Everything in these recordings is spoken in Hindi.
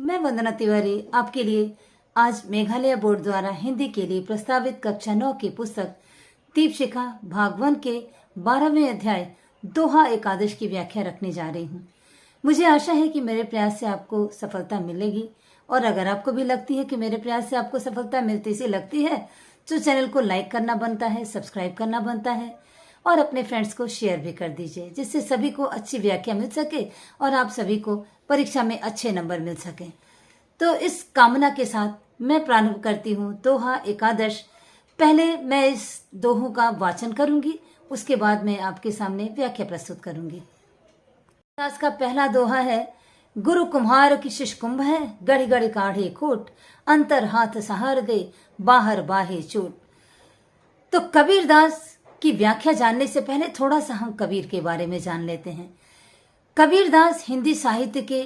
मैं वंदना तिवारी आपके लिए आज मेघालय बोर्ड द्वारा हिंदी के लिए प्रस्तावित कक्षा 9 की पुस्तक दीपशिखा भाग 1 के 12वें अध्याय दोहा एकादश की व्याख्या रखने जा रही हूँ। मुझे आशा है कि मेरे प्रयास से आपको सफलता मिलेगी, और अगर आपको भी लगती है कि मेरे प्रयास से आपको सफलता मिलती सी लगती है तो चैनल को लाइक करना बनता है, सब्सक्राइब करना बनता है और अपने फ्रेंड्स को शेयर भी कर दीजिए, जिससे सभी को अच्छी व्याख्या मिल सके और आप सभी को परीक्षा में अच्छे नंबर मिल सके। तो इस कामना के साथ मैं प्रारंभ करती हूँ दोहा एकादश। पहले मैं इस दोहों का वाचन करूंगी, उसके बाद मैं आपके सामने व्याख्या प्रस्तुत करूंगी। दास का पहला दोहा है, गुरु कुम्हार की शिश कुंभ है, गढ़ी गढ़ी काढ़े खोट, अंतर हाथ सहार गए, बाहर बाहे चोट। तो कबीर दास की व्याख्या जानने से पहले थोड़ा सा हम कबीर के बारे में जान लेते हैं। कबीर दास हिंदी साहित्य के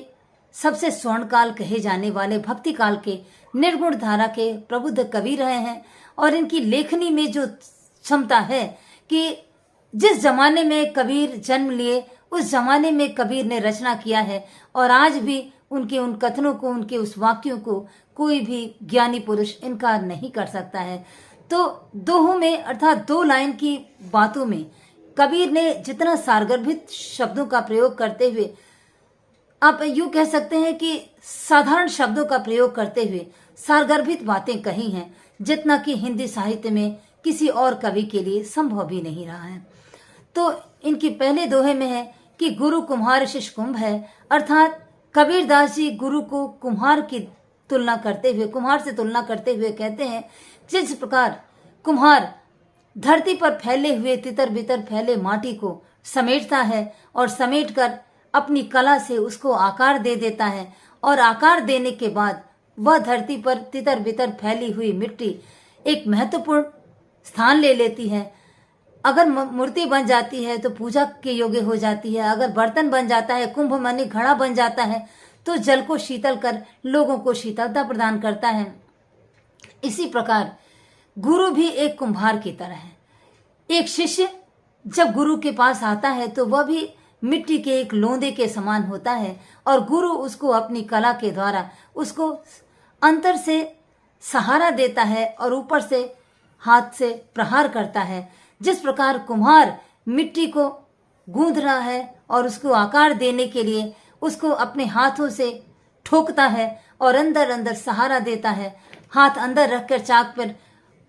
सबसे स्वर्णकाल कहे जाने वाले भक्ति काल के निर्गुण धारा के प्रबुद्ध कवि रहे हैं, और इनकी लेखनी में जो क्षमता है कि जिस जमाने में कबीर जन्म लिए उस जमाने में कबीर ने रचना किया है, और आज भी उनके उन कथनों को, उनके उस वाक्यों को कोई भी ज्ञानी पुरुष इनकार नहीं कर सकता है। तो दोहों में अर्थात दो लाइन की बातों में कबीर ने जितना सारगर्भित शब्दों का प्रयोग करते हुए, आप यूं कह सकते हैं कि साधारण शब्दों का प्रयोग करते हुए सारगर्भित बातें कही हैं, जितना कि हिंदी साहित्य में किसी और कवि के लिए संभव भी नहीं रहा है। तो इनकी पहले दोहे में है कि गुरु कुम्हार शिश कुंभ है, अर्थात कबीर दास जी गुरु को कुम्हार की तुलना करते हुए, कुम्हार से तुलना करते हुए कहते हैं, जिस प्रकार कुम्हार धरती पर फैले हुए तितर बितर फैले माटी को समेटता है और समेटकर अपनी कला से उसको आकार दे देता है, और आकार देने के बाद वह धरती पर तितर बितर फैली हुई मिट्टी एक महत्वपूर्ण स्थान ले लेती है। अगर मूर्ति बन जाती है तो पूजा के योग्य हो जाती है, अगर बर्तन बन जाता है, कुंभ माने घड़ा बन जाता है, तो जल को शीतल कर लोगों को शीतलता प्रदान करता है। इसी प्रकार गुरु भी एक कुम्हार की तरह है। एक शिष्य जब गुरु के पास आता है तो वह भी मिट्टी के एक लोंदे के समान होता है, और गुरु उसको अपनी कला के द्वारा उसको अंतर से सहारा देता है और ऊपर से हाथ से प्रहार करता है। जिस प्रकार कुम्हार मिट्टी को गूंथ रहा है और उसको आकार देने के लिए उसको अपने हाथों से ठोकता है और अंदर अंदर सहारा देता है, हाथ अंदर रखकर चाक पर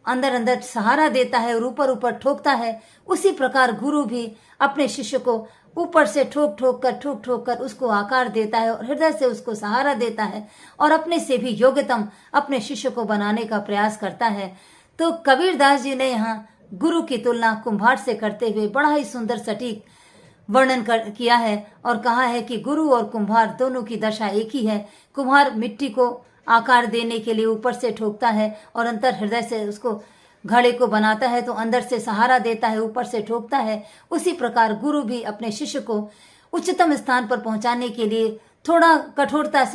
अंदर अंदर सहारा देता है और ऊपर ऊपर ठोकता है, उसी प्रकार गुरु भी अपने शिष्य को ऊपर से ठोक ठोक कर उसको आकार देता है और हृदय से उसको सहारा देता है, और अपने से भी योग्यतम अपने शिष्य को बनाने का प्रयास करता है। तो कबीर दास जी ने यहाँ गुरु की तुलना कुम्हार से करते हुए बड़ा ही सुंदर सटीक वर्णन किया है, और कहा है कि गुरु और कुम्हार दोनों की दशा एक ही है। कुम्हार मिट्टी को आकार देने के लिए ऊपर से ठोकता है और अंतर हृदय से उसको घड़े को बनाता है, तो अंदर से सहारा देता है, ऊपर से ठोकता है। उसी प्रकार गुरु भी अपने शिष्य को उच्चतम स्थान पर पहुंचाने के लिए थोड़ा कठोरता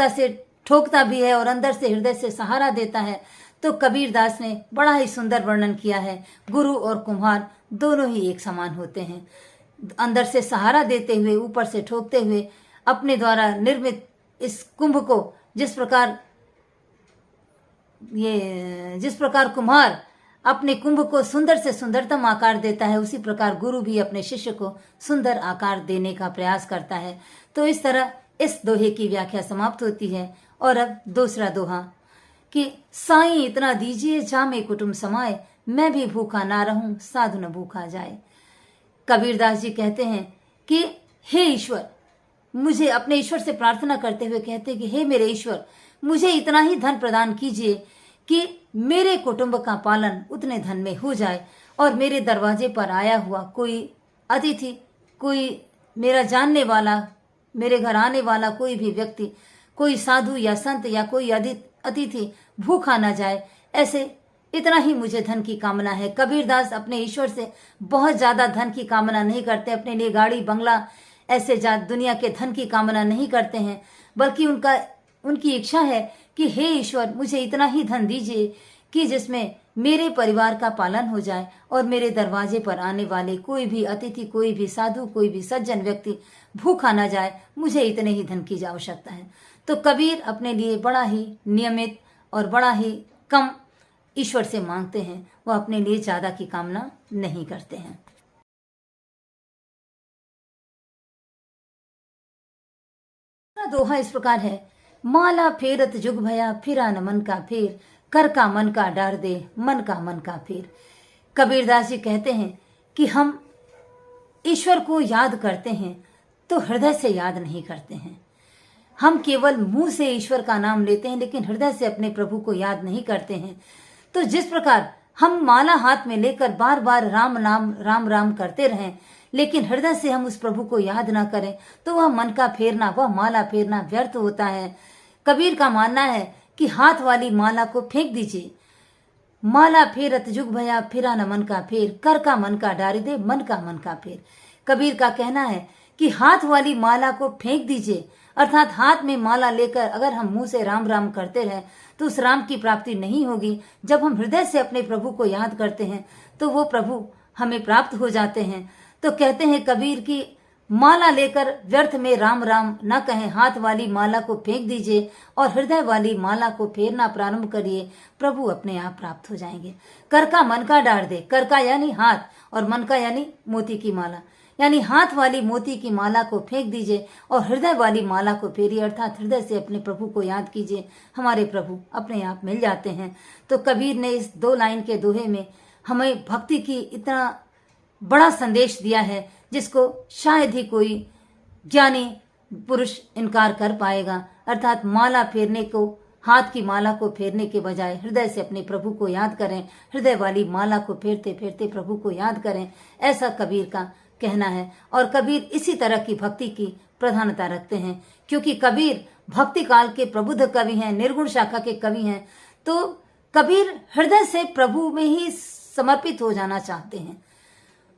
से ठोकता भी है और अंदर से हृदय से सहारा देता है। तो कबीर दास ने बड़ा ही सुंदर वर्णन किया है, गुरु और कुम्हार दोनों ही एक समान होते हैं। अंदर से सहारा देते हुए, ऊपर से ठोकते हुए अपने द्वारा निर्मित इस कुंभ को जिस प्रकार कुम्हार अपने कुंभ को सुंदर से सुंदरतम आकार देता है, उसी प्रकार गुरु भी अपने शिष्य को सुंदर आकार देने का प्रयास करता है। तो इस तरह इस दोहे की व्याख्या समाप्त होती है। और अब दूसरा दोहा कि साईं इतना दीजिए जामे कुटुंब समाए, मैं भी भूखा ना रहूं साधु न भूखा जाए। कबीर दास जी कहते हैं कि हे ईश्वर, मुझे अपने ईश्वर से प्रार्थना करते हुए कहते हैं कि हे मेरे ईश्वर, मुझे इतना ही धन प्रदान कीजिए कि मेरे कुटुंब का पालन उतने धन में हो जाए, और मेरे दरवाजे पर आया हुआ कोई अतिथि, कोई मेरा जानने वाला, मेरे घर आने वाला कोई भी व्यक्ति, कोई साधु या संत या कोई अतिथि भूखा ना जाए। ऐसे इतना ही मुझे धन की कामना है। कबीर दास अपने ईश्वर से बहुत ज्यादा धन की कामना नहीं करते, अपने लिए गाड़ी बंगला ऐसे दुनिया के धन की कामना नहीं करते हैं, बल्कि उनकी इच्छा है कि हे ईश्वर, मुझे इतना ही धन दीजिए कि जिसमें मेरे परिवार का पालन हो जाए और मेरे दरवाजे पर आने वाले कोई भी अतिथि, कोई भी साधु, कोई भी सज्जन व्यक्ति भूखा ना जाए। मुझे इतने ही धन की आवश्यकता है। तो कबीर अपने लिए बड़ा ही नियमित और बड़ा ही कम ईश्वर से मांगते हैं। वह अपने लिए ज्यादा की कामना नहीं करते हैं। दोहा इस प्रकार है, माला फेरत जुग भया, फिरा न मन का फेर, कर का मन का डार दे, मन का मन का फेर। कबीरदास जी कहते हैं कि हम ईश्वर को याद करते हैं तो हृदय से याद नहीं करते हैं। हम केवल मुंह से ईश्वर का नाम लेते हैं, लेकिन हृदय से अपने प्रभु को याद नहीं करते हैं। तो जिस प्रकार हम माला हाथ में लेकर बार बार राम नाम राम राम करते रहें, लेकिन हृदय से हम उस प्रभु को याद ना करें, तो वह मन का फेरना, वह माला फेरना व्यर्थ होता है। कबीर का मानना है कि हाथ वाली माला को फेंक दीजिए। माला फेरत जुग भया, फिरा न मन का फेर, कर का मन का डारी दे, मन का मन का फेर। कबीर का कहना है कि हाथ वाली माला को फेंक दीजिए, अर्थात हाथ में माला लेकर अगर हम मुंह से राम राम करते रहें तो उस राम की प्राप्ति नहीं होगी। जब हम हृदय से अपने प्रभु को याद करते हैं तो वो प्रभु हमें प्राप्त हो जाते हैं। तो कहते हैं कबीर की माला लेकर व्यर्थ में राम राम न कहें, हाथ वाली माला को फेंक दीजिए और हृदय वाली माला को फेरना प्रारंभ करिए, प्रभु अपने आप प्राप्त हो जाएंगे। कर का मन का डार दे, कर का यानी हाथ और मन का यानी मोती की माला, यानी हाथ वाली मोती की माला को फेंक दीजिए और हृदय वाली माला को फेरिए, अर्थात हृदय से अपने प्रभु को याद कीजिए। हमारे प्रभु अपने आप मिल जाते हैं। तो कबीर ने इस 2 लाइन के दोहे में हमें भक्ति की इतना बड़ा संदेश दिया है जिसको शायद ही कोई ज्ञानी पुरुष इनकार कर पाएगा। अर्थात माला फेरने को, हाथ की माला को फेरने के बजाय हृदय से अपने प्रभु को याद करें, हृदय वाली माला को फेरते फेरते प्रभु को याद करें, ऐसा कबीर का कहना है। और कबीर इसी तरह की भक्ति की प्रधानता रखते हैं, क्योंकि कबीर भक्ति काल के प्रबुद्ध कवि हैं, निर्गुण शाखा के कवि हैं। तो कबीर हृदय से प्रभु में ही समर्पित हो जाना चाहते हैं।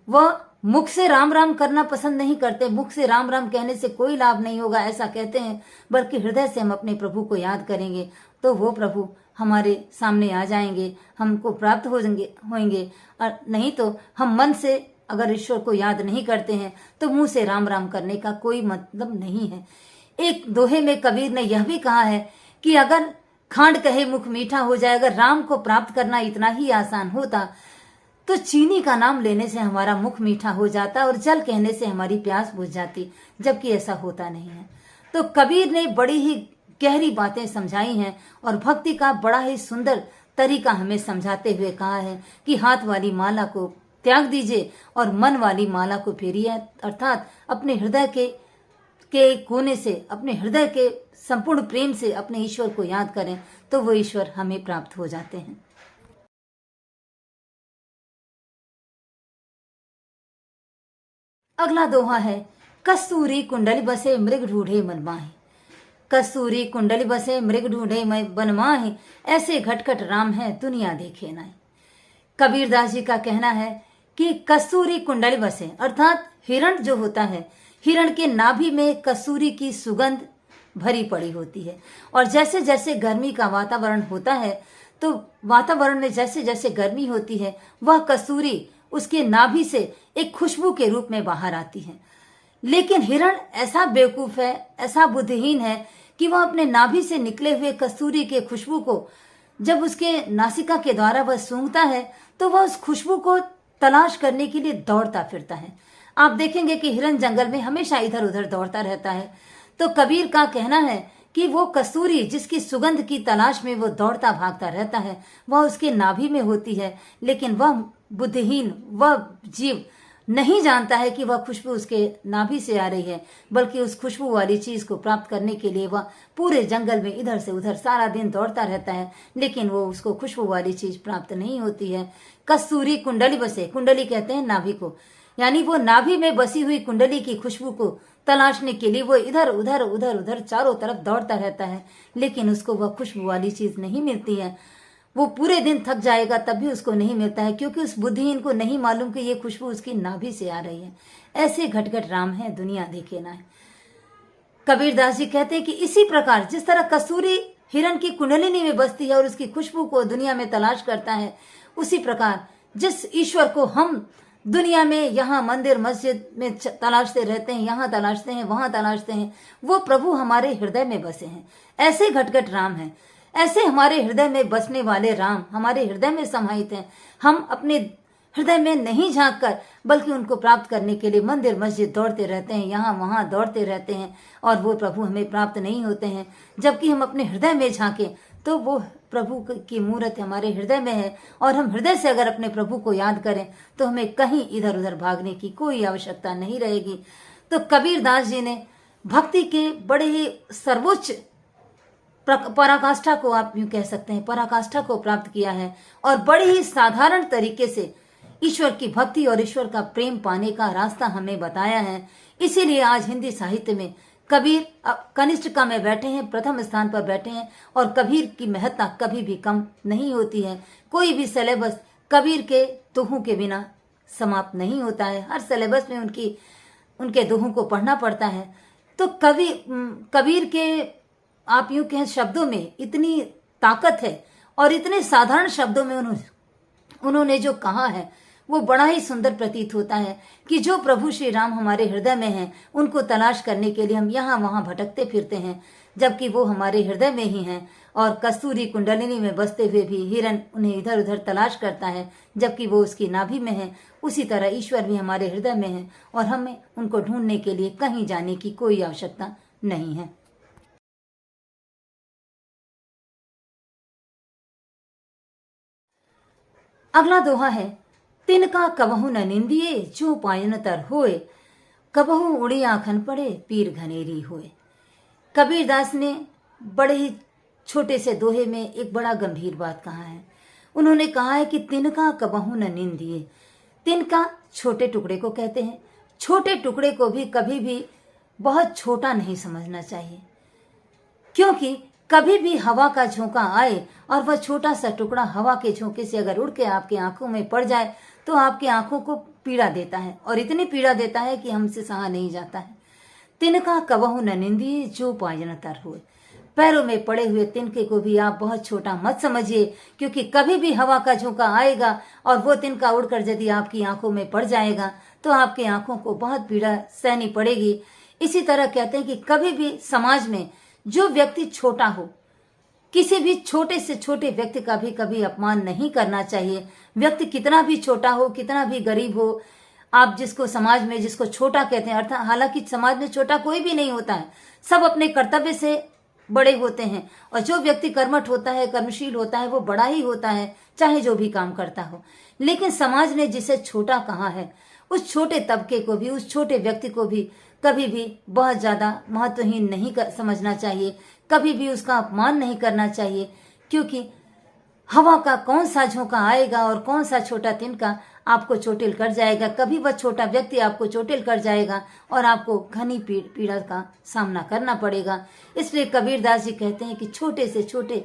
वह मुख से राम राम करना पसंद नहीं करते। मुख से राम राम कहने से कोई लाभ नहीं होगा ऐसा कहते हैं, बल्कि हृदय से हम अपने प्रभु को याद करेंगे तो वो प्रभु हमारे सामने आ जाएंगे, हमको प्राप्त होंगे। और नहीं तो हम मन से अगर ईश्वर को याद नहीं करते हैं तो मुंह से राम राम करने का कोई मतलब नहीं है। एक दोहे में कबीर ने यह भी कहा है कि अगर खांड कहे मुख मीठा हो जाए, अगर राम को प्राप्त करना इतना ही आसान होता तो चीनी का नाम लेने से हमारा मुख मीठा हो जाता और जल कहने से हमारी प्यास बुझ जाती, जबकि ऐसा होता नहीं है। तो कबीर ने बड़ी ही गहरी बातें समझाई हैं और भक्ति का बड़ा ही सुंदर तरीका हमें समझाते हुए कहा है कि हाथ वाली माला को त्याग दीजिए और मन वाली माला को फेरिए, अर्थात अपने हृदय के कोने से, अपने हृदय के संपूर्ण प्रेम से अपने ईश्वर को याद करें तो वो ईश्वर हमें प्राप्त हो जाते हैं। अगला दोहा है, कस्तूरी कुंडली बसे मृग ढूंढे मन माही। कस्तूरी कुंडली बसे मृग ढूंढे मन माही, ऐसे घटघट राम है दुनिया देखे नाई। कबीरदास जी का कहना है कि कस्तूरी कुंडली बसे, अर्थात हिरण जो होता है, हिरण के नाभि में कस्तूरी की सुगंध भरी पड़ी होती है। और जैसे जैसे गर्मी का वातावरण होता है तो वातावरण में जैसे जैसे गर्मी होती है वह कस्तूरी उसके नाभि से एक खुशबू के रूप में बाहर आती है। लेकिन हिरण ऐसा बेवकूफ है, ऐसा बुद्धिहीन है कि वह अपने नाभि से निकले हुए कस्तूरी के खुशबू को जब उसके नासिका के द्वारा वह सूंघता है तो वह उस खुशबू को तलाश करने के लिए दौड़ता फिरता है। आप देखेंगे कि हिरण जंगल में हमेशा इधर उधर दौड़ता रहता है। तो कबीर का कहना है कि वो कस्तूरी जिसकी सुगंध की तलाश में वो दौड़ता भागता रहता है वह उसके नाभि में होती है, लेकिन वह बुद्धिहीन, वह जीव नहीं जानता है कि वह खुशबू उसके नाभि से आ रही है, बल्कि उस खुशबू वाली चीज को प्राप्त करने के लिए वह पूरे जंगल में इधर से उधर सारा दिन दौड़ता रहता है, लेकिन वो उसको खुशबू वाली चीज प्राप्त नहीं होती है। कस्तूरी कुंडली बसे, कुंडली कहते हैं नाभि को, यानी वो नाभि में बसी हुई कुंडली की खुशबू को तलाशने के लिए वो इधर उधर उधर उधर चारों तरफ दौड़ता रहता है, लेकिन उसको वह खुशबू वाली चीज नहीं मिलती है। वो पूरे दिन थक जाएगा तब भी उसको नहीं मिलता है, क्योंकि उस बुद्धिहीन को नहीं मालूम कि ये खुशबू उसकी नाभि से आ रही है। ऐसे घटघट राम है दुनिया देखे ना है। कबीरदास जी कहते हैं कि इसी प्रकार जिस तरह कस्तूरी हिरण की कुंडलिनी में बसती है और उसकी खुशबू को दुनिया में तलाश करता है, उसी प्रकार जिस ईश्वर को हम दुनिया में यहाँ मंदिर मस्जिद में तलाशते रहते हैं, यहाँ तलाशते हैं, वहां तलाशते हैं, वो प्रभु हमारे हृदय में बसे हैं। ऐसे घटघट राम हैं, ऐसे हमारे हृदय में बसने वाले राम हमारे हृदय में समाहित हैं। हम अपने हृदय में नहीं झांक कर बल्कि उनको प्राप्त करने के लिए मंदिर मस्जिद दौड़ते रहते हैं, यहाँ वहां दौड़ते रहते हैं, और वो प्रभु हमें प्राप्त नहीं होते हैं। जबकि हम अपने हृदय में झांकें तो वो प्रभु की मूर्त हमारे हृदय में है, और हम हृदय से अगर अपने प्रभु को याद करें तो हमें कहीं इधर उधर भागने की कोई आवश्यकता नहीं रहेगी। तो कबीर दास जी ने भक्ति के बड़े ही सर्वोच्च पराकाष्ठा को, आप यूं कह सकते हैं, पराकाष्ठा को प्राप्त किया है, और बड़े ही साधारण तरीके से ईश्वर की भक्ति और ईश्वर का प्रेम पाने का रास्ता हमें बताया है। इसीलिए आज हिंदी साहित्य में कबीर कनिष्ठिका में बैठे हैं, प्रथम स्थान पर बैठे हैं, और कबीर की महत्ता कभी भी कम नहीं होती है। कोई भी सिलेबस कबीर के दोहों के बिना समाप्त नहीं होता है, हर सिलेबस में उनके दोहों को पढ़ना पड़ता है। तो कबीर के आप यूं कहें शब्दों में इतनी ताकत है, और इतने साधारण शब्दों में उन्होंने जो कहा है वो बड़ा ही सुंदर प्रतीत होता है कि जो प्रभु श्री राम हमारे हृदय में हैं, उनको तलाश करने के लिए हम यहाँ वहां भटकते फिरते हैं, जबकि वो हमारे हृदय में ही हैं। और कस्तूरी कुंडलिनी में बसते हुए भी हिरण उन्हें इधर उधर तलाश करता है, जबकि वो उसकी नाभि में है। उसी तरह ईश्वर भी हमारे हृदय में है, और हमें उनको ढूंढने के लिए कहीं जाने की कोई आवश्यकता नहीं है। अगला दोहा है, तिनका कबहू न निंदिए जो पायन तर होए, कबहू उड़ी आखन पड़े पीर घनेरी होए। कबीरदास ने बड़े ही छोटे से दोहे में एक बड़ा गंभीर बात कहा है। उन्होंने कहा है कि तिनका कबहू न निंदिए। तिनका छोटे टुकड़े को कहते हैं। छोटे टुकड़े को भी कभी भी बहुत छोटा नहीं समझना चाहिए, क्योंकि कभी भी हवा का झोंका आए और वह छोटा सा टुकड़ा हवा के झोंके से अगर उड़ के आपकी आंखों में पड़ जाए तो आपकी आंखों को पीड़ा देता है, और इतनी पीड़ा देता है कि हमसे सहा नहीं जाता है। तिनका कबहू न निंदिए जो पायन तर होए। पैरों में पड़े हुए तिनके को भी आप बहुत छोटा मत समझिए, क्योंकि कभी भी हवा का झोंका आएगा और वो तिनका उड़कर यदि आपकी आंखों में पड़ जाएगा तो आपकी आंखों को बहुत पीड़ा सहनी पड़ेगी। इसी तरह कहते हैं कि कभी भी समाज में जो व्यक्ति छोटा हो, किसी भी छोटे से छोटे व्यक्ति का भी कभी अपमान नहीं करना चाहिए। व्यक्ति कितना भी छोटा हो, कितना भी गरीब हो, आप जिसको समाज में जिसको छोटा कहते हैं, अर्थात हालांकि समाज में छोटा कोई भी नहीं होता है, सब अपने कर्तव्य से बड़े होते हैं, और जो व्यक्ति कर्मठ होता है, कर्मशील होता है, वो बड़ा ही होता है, चाहे जो भी काम करता हो। लेकिन समाज ने जिसे छोटा कहा है, उस छोटे तबके को भी, उस छोटे व्यक्ति को भी कभी भी बहुत ज्यादा महत्वहीन नहीं समझना चाहिए, कभी भी उसका अपमान नहीं करना चाहिए, क्योंकि हवा का कौन सा झोंका आएगा और कौन सा छोटा तिनका आपको चोटिल कर जाएगा। कभी वह छोटा व्यक्ति आपको चोटिल कर जाएगा और आपको घनी पीड़ा का सामना करना पड़ेगा। इसलिए कबीरदास जी कहते हैं कि छोटे से छोटे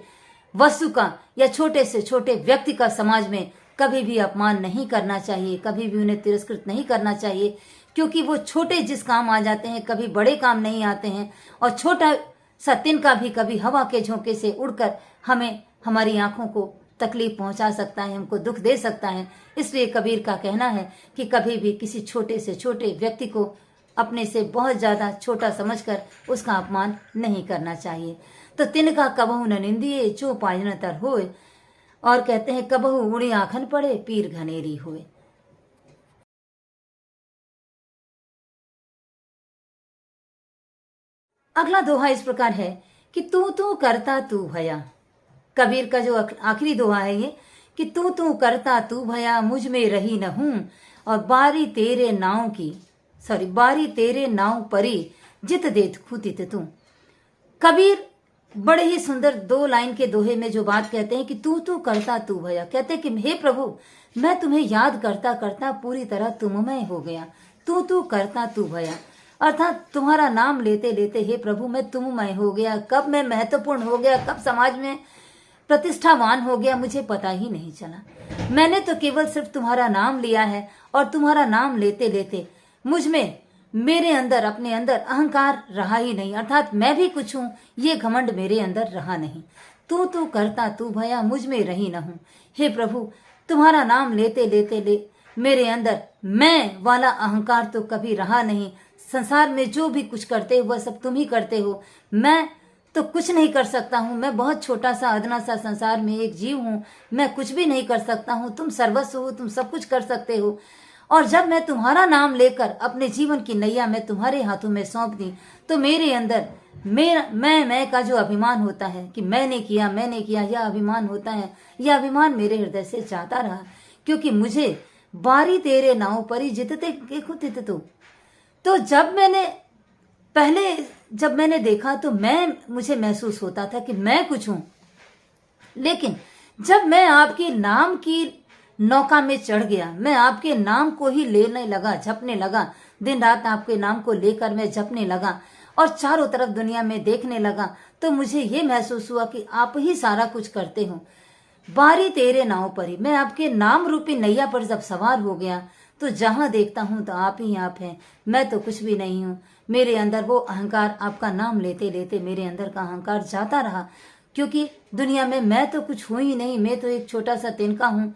वस्तु का या छोटे से छोटे व्यक्ति का समाज में कभी भी अपमान नहीं करना चाहिए, कभी भी उन्हें तिरस्कृत नहीं करना चाहिए, क्योंकि वो छोटे जिस काम आ जाते हैं कभी बड़े काम नहीं आते हैं। और छोटा सा तिनका भी कभी हवा के झोंके से उड़कर हमें हमारी आंखों को तकलीफ पहुंचा सकता है, हमको दुख दे सकता है। इसलिए कबीर का कहना है कि कभी भी किसी छोटे से छोटे व्यक्ति को अपने से बहुत ज्यादा छोटा समझकर उसका अपमान नहीं करना चाहिए। तो तिनका कबहू न निंदिए जो पायन तर होए, और कहते हैं कबहू उड़ी आखन पड़े पीर घनेरी होए। अगला दोहा इस प्रकार है कि तू करता तू भया। कबीर का जो आखिरी दोहा है ये कि तू करता तू भया, मुझ में रही न हूं, और बारी तेरे नाव परी, जित देत खुतित तू। कबीर बड़े ही सुंदर 2 लाइन के दोहे में जो बात कहते हैं कि तू करता तू भया, कहते हैं कि हे प्रभु, मैं तुम्हें याद करता करता पूरी तरह तुममय हो गया। तू करता तू भया, अर्थात तुम्हारा नाम लेते लेते हे प्रभु मैं तुममय हो गया। कब मैं महत्वपूर्ण हो गया, कब समाज में प्रतिष्ठावान हो गया, मुझे पता ही नहीं चला। मैंने तो केवल सिर्फ तुम्हारा नाम लिया है, और तुम्हारा नाम लेते लेते मुझ में मेरे अंदर, अपने अंदर अहंकार रहा ही नहीं, अर्थात मैं भी कुछ हूं, ये घमंड मेरे अंदर रहा नहीं। तू करता तू भया, मुझ में रही न हूं। हे प्रभु, तुम्हारा नाम लेते लेते ले मेरे अंदर मैं वाला अहंकार तो कभी रहा नहीं। संसार में जो भी कुछ करते हो वह सब तुम ही करते हो, मैं तो कुछ नहीं कर सकता हूँ। मैं बहुत छोटा सा अदना सा संसार में एक जीव हूँ, मैं कुछ भी नहीं कर सकता हूँ। तुम सर्वस्व हो, तुम सब कुछ कर सकते हो। और जब मैं तुम्हारा नाम लेकर अपने जीवन की नैया मैं तुम्हारे हाथों में सौंप दी, तो मेरे अंदर मेरा मैं का जो अभिमान होता है कि मैंने किया, यह अभिमान होता है, यह अभिमान मेरे हृदय से जाता रहा। क्योंकि मुझे बारी तेरे नाव परी जितते के खुद तो जब मैंने देखा तो मुझे महसूस होता था कि मैं कुछ हूं। लेकिन जब मैं आपके नाम की नौका में चढ़ गया, मैं आपके नाम को ही लेने लगा, जपने लगा, दिन रात आपके नाम को लेकर मैं जपने लगा और चारों तरफ दुनिया में देखने लगा, तो मुझे ये महसूस हुआ कि आप ही सारा कुछ करते हो। बारी तेरे नाव पर ही, मैं आपके नाम रूपी नैया पर जब सवार हो गया तो जहां देखता हूं तो आप ही आप हैं, मैं तो कुछ भी नहीं हूं। मेरे अंदर वो अहंकार, आपका नाम लेते लेते मेरे अंदर का अहंकार जाता रहा। क्योंकि दुनिया में मैं तो कुछ हूं ही नहीं, मैं तो एक छोटा सा तिनका हूं,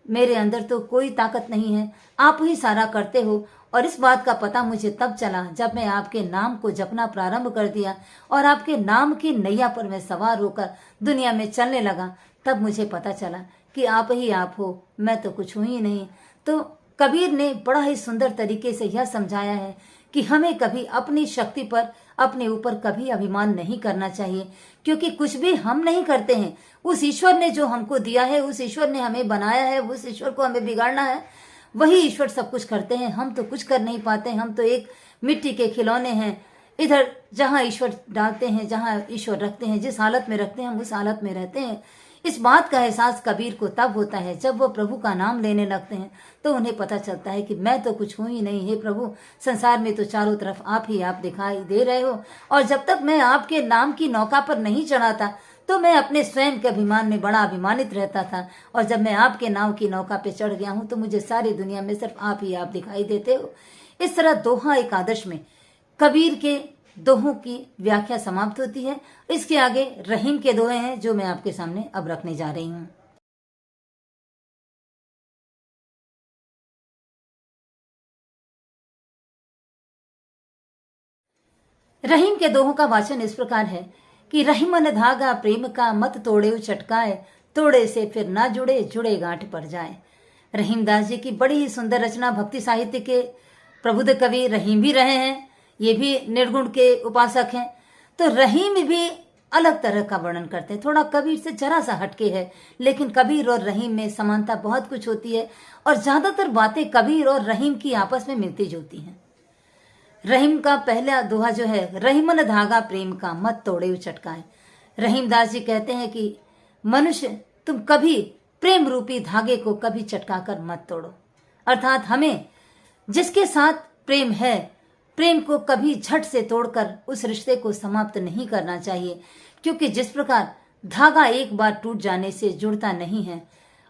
मेरे अंदर तो कोई ताकत नहीं है, आप ही सारा करते हो। और इस बात का पता मुझे तब चला जब मैं आपके नाम को जपना प्रारंभ कर दिया और आपके नाम की नैया पर मैं सवार होकर दुनिया में चलने लगा। तब मुझे पता चला कि आप ही आप हो, मैं तो कुछ हूं ही नहीं। तो कबीर ने बड़ा ही सुंदर तरीके से यह समझाया है कि हमें कभी अपनी शक्ति पर, अपने ऊपर कभी अभिमान नहीं करना चाहिए। क्योंकि कुछ भी हम नहीं करते हैं, उस ईश्वर ने जो हमको दिया है, उस ईश्वर ने हमें बनाया है, उस ईश्वर को हमें बिगाड़ना है, वही ईश्वर सब कुछ करते हैं। हम तो कुछ कर नहीं पाते, हम तो एक मिट्टी के खिलौने हैं। इधर जहां ईश्वर डालते हैं, जहां ईश्वर रखते हैं, जिस हालत में रखते हैं हम उस हालत में रहते हैं। इस बात का एहसास कबीर को तब होता है जब वो प्रभु का नाम लेने लगते हैं, तो उन्हें पता चलता है कि मैं तो कुछ हूं ही नहीं। हे प्रभु, संसार में तो चारों तरफ आप ही आप दिखाई दे रहे हो, और जब तक मैं आपके नाम की नौका पर नहीं चढ़ा था तो मैं अपने स्वयं के अभिमान में बड़ा अभिमानित रहता था। और जब मैं आपके नाम की नौका पे चढ़ गया हूं तो मुझे सारी दुनिया में सिर्फ आप ही आप दिखाई देते हो। इस तरह दोहा एकादश में कबीर के दोहों की व्याख्या समाप्त होती है। इसके आगे रहीम के दोहे हैं जो मैं आपके सामने अब रखने जा रही हूं। रहीम के दोहों का वाचन इस प्रकार है कि रहीमन धागा प्रेम का, मत तोड़े चटकाए, तोड़े से फिर ना जुड़े, जुड़े गांठ पड़ जाए। रहीमदास जी की बड़ी ही सुंदर रचना, भक्ति साहित्य के प्रबुद्ध कवि रहीम भी रहे हैं, ये भी निर्गुण के उपासक हैं। तो रहीम भी अलग तरह का वर्णन करते हैं, थोड़ा कबीर से जरा सा हटके है, लेकिन कबीर और रहीम में समानता बहुत कुछ होती है और ज्यादातर बातें कबीर और रहीम की आपस में मिलती जुलती हैं। रहीम का पहला दोहा जो है, रहीमन धागा प्रेम का, मत तोड़े चटकाए। रहीमदास जी कहते हैं कि मनुष्य, तुम कभी प्रेम रूपी धागे को कभी चटकाकर मत तोड़ो। अर्थात हमें जिसके साथ प्रेम है, प्रेम को कभी झट से तोड़कर उस रिश्ते को समाप्त नहीं करना चाहिए। क्योंकि जिस प्रकार धागा एक बार टूट जाने से जुड़ता नहीं है,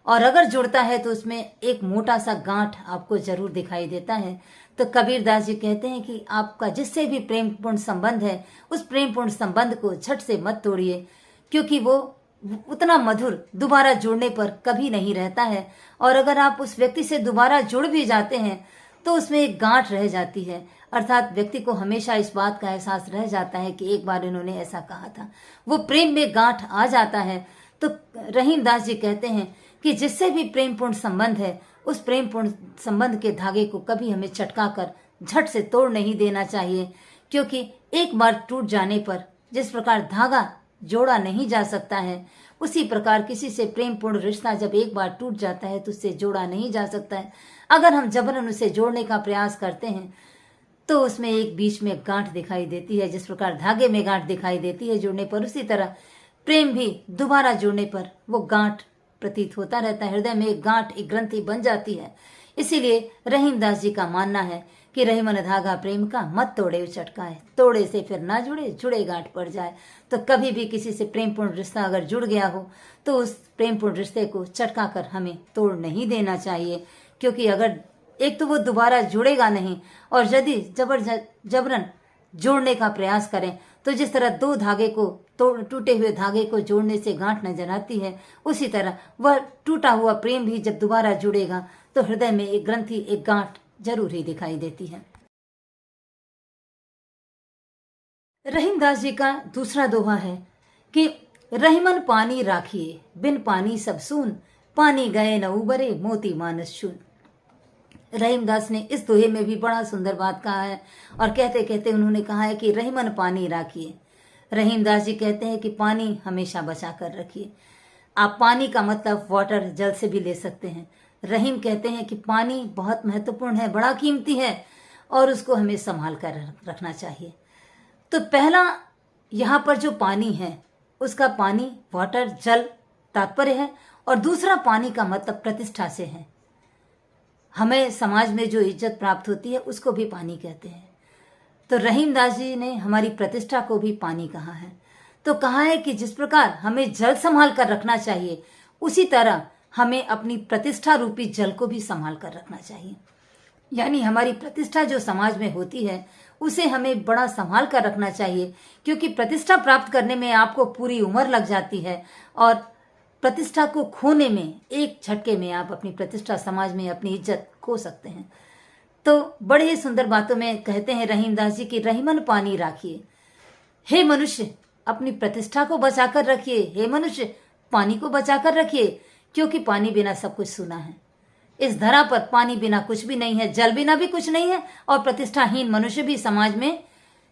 और अगर जुड़ता है तो उसमें एक मोटा सा गांठ आपको जरूर दिखाई देता है। तो कबीरदास जी कहते हैं कि आपका जिससे भी प्रेमपूर्ण संबंध है, उस प्रेमपूर्ण संबंध को झट से मत तोड़िए, क्योंकि वो उतना मधुर दोबारा जुड़ने पर कभी नहीं रहता है। और अगर आप उस व्यक्ति से दोबारा जुड़ भी जाते हैं तो उसमें एक गांठ रह जाती है। अर्थात व्यक्ति को हमेशा इस बात का एहसास रह जाता है कि एक बार इन्होंने ऐसा कहा था, वो प्रेम में गांठ आ जाता है। तो रहीमदास जी कहते हैं कि जिससे भी प्रेमपूर्ण संबंध है, उस प्रेमपूर्ण संबंध के धागे को कभी हमें चटका कर झट से तोड़ नहीं देना चाहिए। क्योंकि एक बार टूट जाने पर जिस प्रकार धागा जोड़ा नहीं जा सकता है, उसी प्रकार किसी से प्रेमपूर्ण रिश्ता जब एक बार टूट जाता है तो उससे जोड़ा नहीं जा सकता है। अगर हम जबरन उसे जोड़ने का प्रयास करते हैं तो उसमें एक बीच में गांठ दिखाई देती है। जिस प्रकार धागे में गांठ दिखाई देती है जुड़ने पर, उसी तरह प्रेम भी दोबारा जुड़ने पर वो गांठ प्रतीत होता रहता है, हृदय में एक गांठ, एक ग्रंथि बन जाती है। इसीलिए रहीमदास जी का मानना है कि रहीमन धागा प्रेम का, मत तोड़े चटकाए, तोड़े से फिर ना जुड़े, जुड़े गांठ पड़ जाए। तो कभी भी किसी से प्रेमपूर्ण रिश्ता अगर जुड़ गया हो तो उस प्रेमपूर्ण रिश्ते को चटका कर हमें तोड़ नहीं देना चाहिए। क्योंकि अगर एक तो वो दोबारा जुड़ेगा नहीं, और यदि जबरन जोड़ने का प्रयास करें तो जिस तरह दो धागे को टूटे हुए धागे को जोड़ने से गांठ नजर आती है, उसी तरह वह टूटा हुआ प्रेम भी जब दोबारा जुड़ेगा तो हृदय में एक ग्रंथि, एक गांठ जरूर ही दिखाई देती है। रहीमदास जी का दूसरा दोहा है कि रहीमन पानी राखिए, बिन पानी सब सून, पानी गए न उबरे, मोती मानस शून। रहीमदास ने इस दोहे में भी बड़ा सुंदर बात कहा है, और कहते कहते उन्होंने कहा है कि रहीमन पानी राखिए। रहीमदास जी कहते हैं कि पानी हमेशा बचा कर रखिए। आप पानी का मतलब वाटर, जल से भी ले सकते हैं। रहीम कहते हैं कि पानी बहुत महत्वपूर्ण है, बड़ा कीमती है, और उसको हमें संभाल कर रखना चाहिए। तो पहला यहाँ पर जो पानी है उसका पानी, वाटर, जल तात्पर्य है, और दूसरा पानी का मतलब प्रतिष्ठा से है। हमें समाज में जो इज्जत प्राप्त होती है उसको भी पानी कहते हैं। तो रहीमदास जी ने हमारी प्रतिष्ठा को भी पानी कहा है। तो कहा है कि जिस प्रकार हमें जल संभाल कर रखना चाहिए, उसी तरह हमें अपनी प्रतिष्ठा रूपी जल को भी संभाल कर रखना चाहिए। यानी हमारी प्रतिष्ठा जो समाज में होती है उसे हमें बड़ा संभाल कर रखना चाहिए, क्योंकि प्रतिष्ठा प्राप्त करने में आपको पूरी उम्र लग जाती है, और प्रतिष्ठा को खोने में एक झटके में आप अपनी प्रतिष्ठा, समाज में अपनी इज्जत खो सकते हैं। तो बड़े ही सुंदर बातों में कहते हैं रहीमदास जी की रहीमन पानी राखिए। हे मनुष्य, अपनी प्रतिष्ठा को बचाकर रखिए। हे मनुष्य, पानी को बचाकर रखिए, क्योंकि पानी बिना सब कुछ सूना है। इस धरा पर पानी बिना कुछ भी नहीं है, जल बिना भी कुछ नहीं है, और प्रतिष्ठाहीन मनुष्य भी समाज में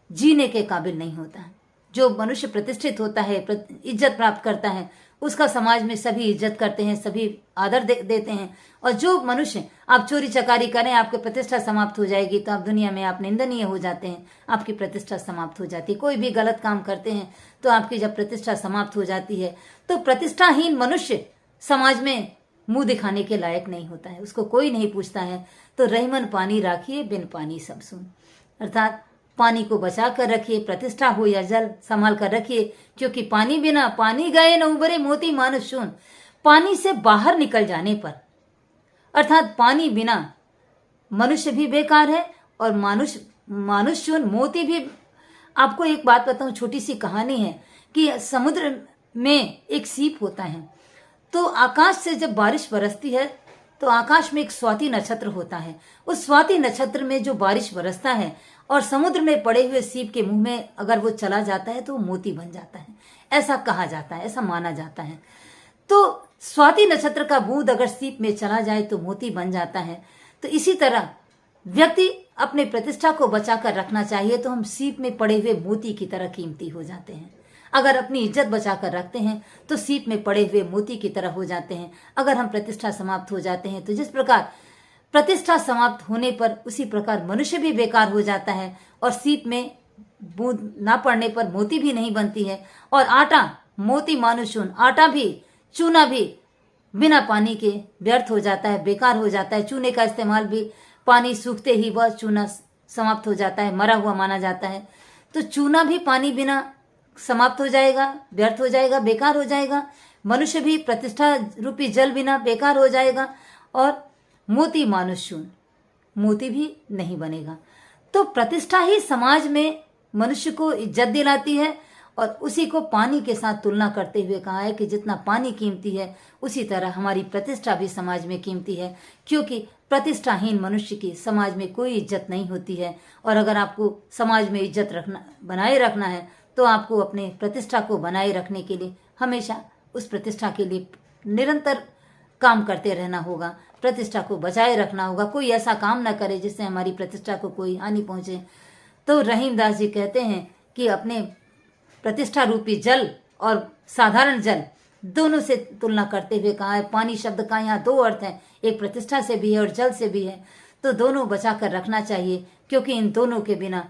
जीने के काबिल नहीं होता है। जो मनुष्य प्रतिष्ठित होता है, इज्जत प्राप्त करता है, उसका समाज में सभी इज्जत करते हैं, सभी आदर देते हैं। और जो मनुष्य, आप चोरी चकारी करें, आपकी प्रतिष्ठा समाप्त हो जाएगी, तो आप दुनिया में आप निंदनीय हो जाते हैं, आपकी प्रतिष्ठा समाप्त हो जाती है। कोई भी गलत काम करते हैं तो आपकी जब प्रतिष्ठा समाप्त हो जाती है, तो प्रतिष्ठाहीन मनुष्य समाज में मुंह दिखाने के लायक नहीं होता है, उसको कोई नहीं पूछता है। तो रहीमन पानी राखिए, बिन पानी सब सून, अर्थात पानी को बचा कर रखिए, प्रतिष्ठा हो या जल संभाल कर रखिए, क्योंकि पानी बिना, पानी गए न उबरे, मोती मानस शून। पानी से बाहर निकल जाने पर, अर्थात पानी बिना मनुष्य भी बेकार है, और मानुष शून, मोती भी। आपको एक बात बताऊं, छोटी सी कहानी है कि समुद्र में एक सीप होता है। तो आकाश से जब बारिश बरसती है तो आकाश में एक स्वाति नक्षत्र होता है। उस स्वाति नक्षत्र में जो बारिश बरसता है और समुद्र में पड़े हुए सीप के मुंह में अगर वो चला जाता है तो वो मोती बन जाता है, ऐसा कहा जाता है, ऐसा माना जाता है। तो स्वाति नक्षत्र का बूंद अगर सीप में चला जाए तो मोती बन जाता है। तो इसी तरह व्यक्ति अपने प्रतिष्ठा को बचाकर रखना चाहिए, तो हम सीप में पड़े हुए मोती की तरह कीमती हो जाते हैं। अगर अपनी इज्जत बचाकर रखते हैं तो सीप में पड़े हुए मोती की तरह हो जाते हैं। अगर हम प्रतिष्ठा समाप्त हो जाते हैं तो जिस प्रकार प्रतिष्ठा समाप्त होने पर उसी प्रकार मनुष्य भी बेकार हो जाता है, और सीप में बूंद ना पड़ने पर मोती भी नहीं बनती है। और आटा, मोती मानो चून, आटा भी, चूना भी बिना पानी के व्यर्थ हो जाता है, बेकार हो जाता है। चूने का इस्तेमाल भी पानी सूखते ही वह चूना समाप्त हो जाता है, मरा हुआ माना जाता है। तो चूना भी पानी बिना समाप्त हो जाएगा, व्यर्थ हो जाएगा, बेकार हो जाएगा। मनुष्य भी प्रतिष्ठा रूपी जल बिना बेकार हो जाएगा, और मोती मानुष शून, मोती भी नहीं बनेगा। तो प्रतिष्ठा ही समाज में मनुष्य को इज्जत दिलाती है, और उसी को पानी के साथ तुलना करते हुए कहा है कि जितना पानी कीमती है उसी तरह हमारी प्रतिष्ठा भी समाज में कीमती है, क्योंकि प्रतिष्ठाहीन मनुष्य की समाज में कोई इज्जत नहीं होती है। और अगर आपको समाज में इज्जत बनाए रखना है तो आपको अपने प्रतिष्ठा को बनाए रखने के लिए हमेशा उस प्रतिष्ठा के लिए निरंतर काम करते रहना होगा, प्रतिष्ठा को बचाए रखना होगा। कोई ऐसा काम न करे जिससे हमारी प्रतिष्ठा को कोई हानि पहुंचे। तो रहीमदास जी कहते हैं कि अपने प्रतिष्ठा रूपी जल और साधारण जल दोनों से तुलना करते हुए कहा है। पानी शब्द का यहाँ दो अर्थ है, एक प्रतिष्ठा से भी है और जल से भी है। तो दोनों बचा कर रखना चाहिए, क्योंकि इन दोनों के बिना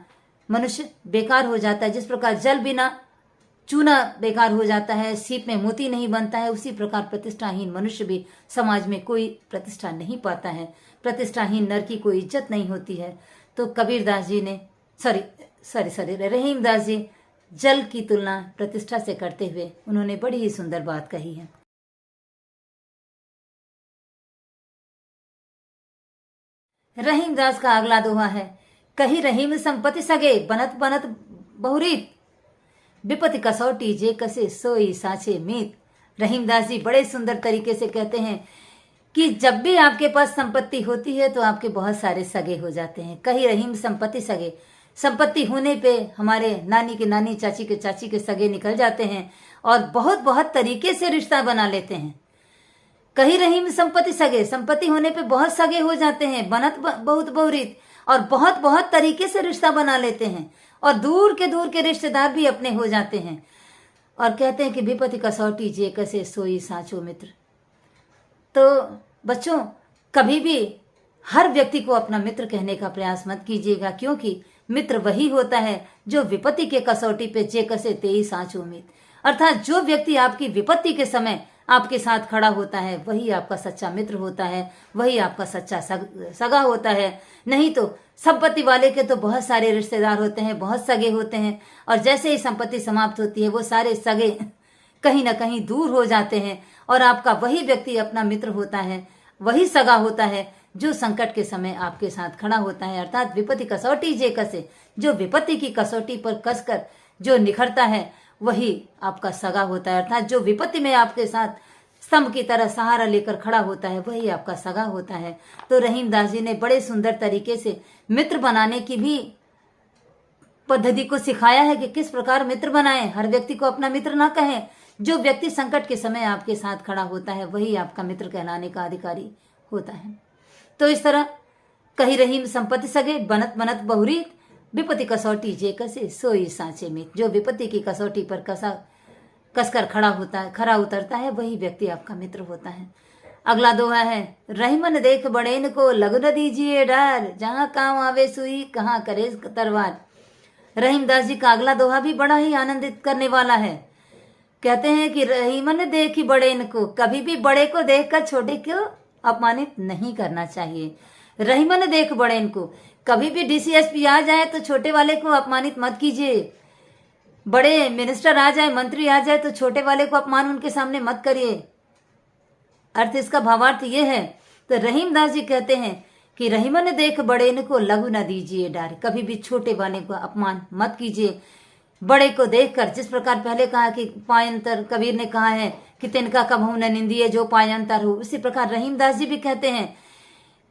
मनुष्य बेकार हो जाता है। जिस प्रकार जल बिना चूना बेकार हो जाता है, सीप में मोती नहीं बनता है, उसी प्रकार प्रतिष्ठाहीन मनुष्य भी समाज में कोई प्रतिष्ठा नहीं पाता है। प्रतिष्ठाहीन नर की कोई इज्जत नहीं होती है। तो कबीरदास जी ने रहीमदास जी जल की तुलना प्रतिष्ठा से करते हुए उन्होंने बड़ी ही सुंदर बात कही है। रहीमदास का अगला दोहा है, कही रहीम संपत्ति सगे बनत बनत बहुरीत, विपत्ति कसौटी जे कसे सोई साचे मीत। रहीमदास जी बड़े सुंदर तरीके से कहते हैं कि जब भी आपके पास संपत्ति होती है तो आपके बहुत सारे सगे हो जाते हैं। कही रहीम संपत्ति सगे, संपत्ति होने पे हमारे नानी के नानी, चाची के सगे निकल जाते हैं और बहुत बहुत तरीके से रिश्ता बना लेते हैं। कही रहीम संपत्ति सगे, संपत्ति होने पे बहुत सगे हो जाते हैं, बनत बहुत बहुरीत, और बहुत बहुत तरीके से रिश्ता बना लेते हैं और दूर के रिश्तेदार भी अपने हो जाते हैं। और कहते हैं कि विपत्ति कसौटी जे कसे सोई साचो मित्र। तो बच्चों, कभी भी हर व्यक्ति को अपना मित्र कहने का प्रयास मत कीजिएगा, क्योंकि मित्र वही होता है जो विपत्ति के कसौटी पे जे कसे तेई साच उम्मीद, अर्थात जो व्यक्ति आपकी विपत्ति के समय आपके साथ खड़ा होता है वही आपका सच्चा मित्र होता है, वही आपका सच्चा सगा होता है। नहीं तो संपत्ति वाले के तो बहुत सारे रिश्तेदार होते हैं, बहुत सगे होते हैं, और जैसे ही संपत्ति समाप्त होती है वो सारे सगे कहीं ना कहीं दूर हो जाते हैं और आपका वही व्यक्ति अपना मित्र होता है, वही सगा होता है जो संकट के समय आपके साथ खड़ा होता है। अर्थात विपत्ति कसौटी जे कसे, जो विपत्ति की कसौटी पर कसकर जो निखरता है वही आपका सगा होता है। अर्थात जो विपत्ति में आपके साथ स्तंभ की तरह सहारा लेकर खड़ा होता है वही आपका सगा होता है। तो रहीमदास जी ने बड़े सुंदर तरीके से मित्र बनाने की भी पद्धति को सिखाया है कि किस प्रकार मित्र बनाएं। हर व्यक्ति को अपना मित्र ना कहें, जो व्यक्ति संकट के समय आपके साथ खड़ा होता है वही आपका मित्र कहलाने का अधिकारी होता है। तो इस तरह कही रहीम संपत्ति सगे बनत बनत बहुरीत, विपत्ति कसौटी जे कसे सोई सांचे मीत। जो विपत्ति की कसौटी पर कसकर खरा उतरता है वही व्यक्ति आपका मित्र होता है। अगला दोहा है, रहीमन देख बड़ेन को लग न दीजिए डर, जहां काम आवे सुई कहां करे तलवार। रहीमदास जी का अगला दोहा भी बड़ा ही आनंदित करने वाला है। कहते हैं कि रहीमन देख बड़ेन को, कभी भी बड़े को देखकर छोटे को अपमानित नहीं करना चाहिए। रहीमन देख बड़ेन को, कभी भी डीसीएसपी आ जाए तो छोटे वाले को अपमानित मत कीजिए। बड़े मिनिस्टर आ जाए, मंत्री आ जाए तो छोटे वाले को अपमान उनके सामने मत करिए। अर्थ इसका भावार्थ ये है। तो रहीमदास जी कहते हैं कि रहीमन देख बड़ेन को लघु न दीजिए डार, कभी भी छोटे वाले को अपमान मत कीजिए। बड़े को देखकर, जिस प्रकार पहले कहा कि पायंतर, कबीर ने कहा है कि तिनका कबहू न निंदिए जो पायंतर हो, उसी प्रकार रहीमदास जी भी कहते हैं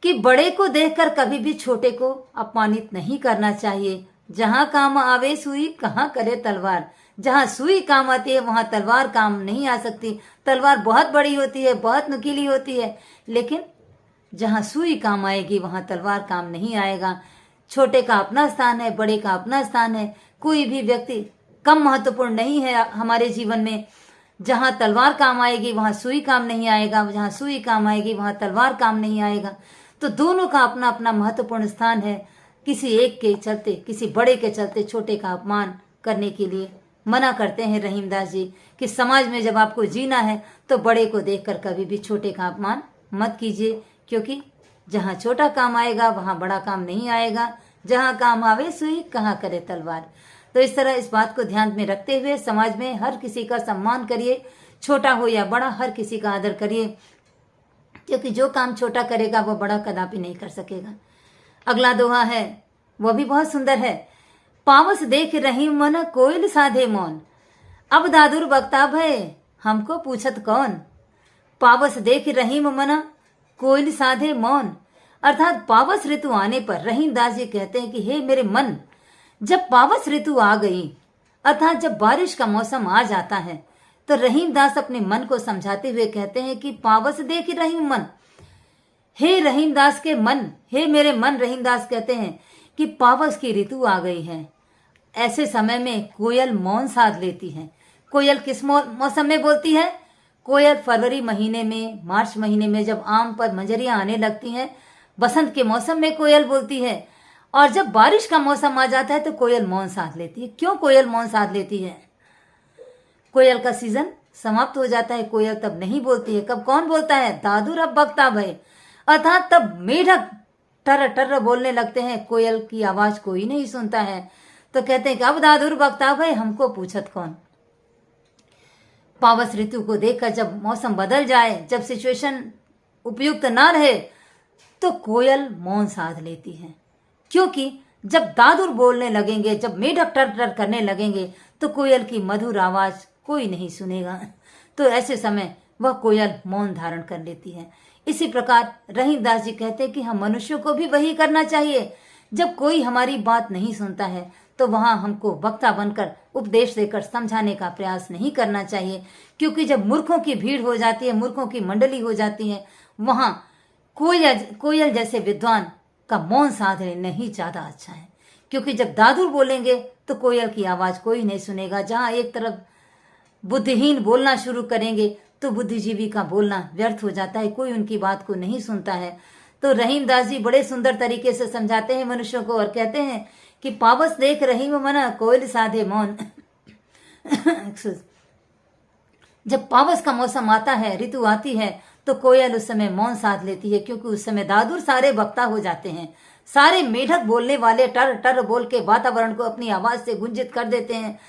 कि बड़े को देखकर कभी भी छोटे को अपमानित नहीं करना चाहिए। जहां काम आवे सुई कहां करे तलवार, जहां सुई काम आती है वहां तलवार काम नहीं आ सकती। तलवार बहुत बड़ी होती है, बहुत नुकीली होती है, लेकिन जहां सुई काम आएगी वहां तलवार काम नहीं आएगा। छोटे का अपना स्थान है, बड़े का अपना स्थान है। कोई भी व्यक्ति कम महत्वपूर्ण नहीं है हमारे जीवन में। जहां तलवार काम आएगी वहां सुई काम नहीं आएगा, जहां सुई काम आएगी वहां तलवार काम नहीं आएगा। तो दोनों का अपना अपना महत्वपूर्ण स्थान है। किसी एक के चलते, किसी बड़े के चलते छोटे का अपमान करने के लिए मना करते हैं रहीमदास जी कि समाज में जब आपको जीना है तो बड़े को देखकर कभी भी छोटे का अपमान मत कीजिए, क्योंकि जहां छोटा काम आएगा वहां बड़ा काम नहीं आएगा। जहां काम आवे सुई कहां करे तलवार। तो इस तरह इस बात को ध्यान में रखते हुए समाज में हर किसी का सम्मान करिए, छोटा हो या बड़ा, हर किसी का आदर करिए, क्योंकि जो काम छोटा करेगा वो बड़ा कदापि नहीं कर सकेगा। अगला दोहा है, वो भी बहुत सुंदर है। पावस देख रहीम मन कोयल साधे मौन, अब दादुर बक्ता भय हमको पूछत कौन। पावस देख रहीम मन कोयल साधे मौन, अर्थात पावस ऋतु आने पर रहीमदास जी कहते हैं कि हे मेरे मन, जब पावस ऋतु आ गई, अर्थात जब बारिश का मौसम आ जाता है, तो रहीमदास अपने मन को समझाते हुए कहते हैं कि पावस देख रहीम मन, हे रहीमदास के मन, हे मेरे मन, रहीमदास कहते हैं कि पावस की ऋतु आ गई है। ऐसे समय में कोयल मौन साध लेती है। कोयल किस मौसम में बोलती है? कोयल फरवरी महीने में, मार्च महीने में जब आम पर मंजरियां आने लगती हैं, बसंत के मौसम में कोयल बोलती है। और जब बारिश का मौसम आ जाता है तो कोयल मौन साध लेती है। क्यों कोयल मौन साध लेती है? कोयल का सीजन समाप्त हो जाता है, कोयल तब नहीं बोलती है। कब कौन बोलता है? दादुर अब बक्ता भय, अर्थात तब मेढक टर्र टर्र बोलने लगते हैं, कोयल की आवाज कोई नहीं सुनता है। तो कहते हैं कि अब दादुर बक्ता भय हमको पूछत कौन। पावस ऋतु को देखकर जब मौसम बदल जाए, जब सिचुएशन उपयुक्त ना रहे, तो कोयल मौन साध लेती है, क्योंकि जब दादुर बोलने लगेंगे, जब मेढक टर टर करने लगेंगे, तो कोयल की मधुर आवाज कोई नहीं सुनेगा। तो ऐसे समय वह कोयल मौन धारण कर लेती है। इसी प्रकार रहीमदास जी कहते हैं कि हम मनुष्यों को भी वही करना चाहिए। जब कोई हमारी बात नहीं सुनता है तो वहां हमको वक्ता बनकर उपदेश देकर समझाने का प्रयास नहीं करना चाहिए, क्योंकि जब मूर्खों की भीड़ हो जाती है, मूर्खों की मंडली हो जाती है, वहां कोयल जैसे विद्वान का मौन साध लेना ही ज्यादा अच्छा है। क्योंकि जब दादुर बोलेंगे तो कोयल की आवाज कोई नहीं सुनेगा। जहां एक तरफ बुद्धिहीन बोलना शुरू करेंगे तो बुद्धिजीवी का बोलना व्यर्थ हो जाता है, कोई उनकी बात को नहीं सुनता है। तो रहीमदास जी बड़े सुंदर तरीके से समझाते हैं मनुष्यों को और कहते हैं कि पावस देख रहीम मना कोयल साधे मौन। जब पावस का मौसम आता है, ऋतु आती है, तो कोयल उस समय मौन साध लेती है, क्योंकि उस समय दादुर सारे वक्ता हो जाते हैं। सारे मेढक बोलने वाले टर टर बोल के वातावरण को अपनी आवाज से गुंजित कर देते हैं।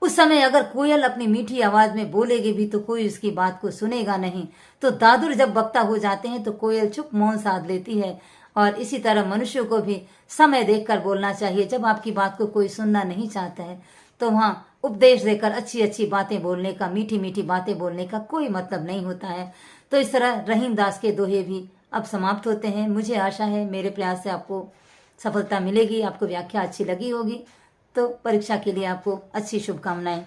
उस समय अगर कोयल अपनी मीठी आवाज में बोलेगी भी तो कोई उसकी बात को सुनेगा नहीं। तो दादुर जब वक्ता हो जाते हैं तो कोयल चुप मौन साध लेती है। और इसी तरह मनुष्यों को भी समय देखकर बोलना चाहिए। जब आपकी बात को कोई सुनना नहीं चाहता है तो वहां उपदेश देकर अच्छी अच्छी बातें बोलने का, मीठी मीठी बातें बोलने का कोई मतलब नहीं होता है। तो इस तरह रहीमदास के दोहे भी अब समाप्त होते हैं। मुझे आशा है मेरे प्रयास से आपको सफलता मिलेगी, आपको व्याख्या अच्छी लगी होगी। तो परीक्षा के लिए आपको अच्छी शुभकामनाएं।